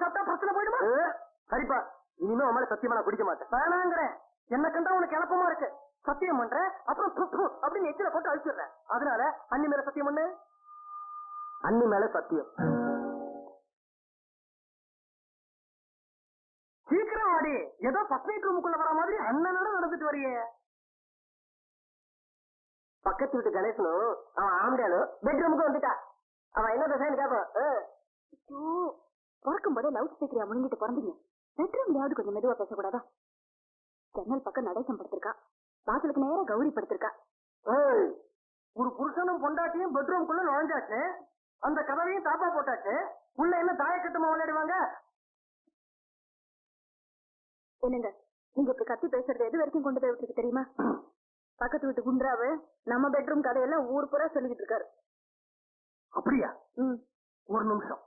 சாப்பிட்டா பிரச்சனை போயிடுமா? சரிப்பா, இனிமே உன் மேல சத்தியமா நான் குடிக்க மாட்டேன். வேணாங்கிறேன். என்ன கண்டா உனக்கு கிளப்பமா இருக்கு. சத்தியம் பண்ற, அப்புறம் அப்படின்னு எச்சில போட்டு அழிச்சிடுறேன். அதனால அண்ணி மேல சத்தியம் பண்ணு. அண்ணி மேல சத்தியம். சீக்கிரம் ஆடி. ஏதோ ஃபர்ஸ்ட் நைட் ரூமுக்குள்ள வர மாதிரி அண்ணனோட நடந்துட்டு வரையே. பக்கத்து வீட்டு கணேசனும் அவன் ஆம்படியாலும் பெட்ரூமுக்கு வந்துட்டா. அவன் என்ன பேசுறான்னு கேட்பான். பிறக்கும் போதே லவுட் ஸ்பீக்கரையா முழுங்கிட்டு பிறந்தீங்க. பெட்ரூம்லயாவது கொஞ்சம் மெதுவா பேசக்கூடாதா? ஜன்னல் பக்கம் நடேசம் படுத்திருக்கா, வாசலுக்கு நேரா கௌரி படுத்திருக்கா. ஒரு புருஷனும் பொண்டாட்டியும் பெட்ரூம்குள்ள நுழைஞ்சாச்சு, அந்த கதவையும் தாப்பா போட்டாச்சு. உள்ள என்ன தாயக்கட்டுமா விளையாடுவாங்க? என்னங்க நீங்க இப்படி கத்தி பேசுறது எது வரைக்கும் கொண்டு போய் விட்டுருக்கு தெரியுமா? பக்கத்து வீட்டு குன்றாவு நம்ம பெட்ரூம் கதையெல்லாம் ஊர் பூரா சொல்லிக்கிட்டு இருக்காரு. அப்படியா? ஒரு நிமிஷம்.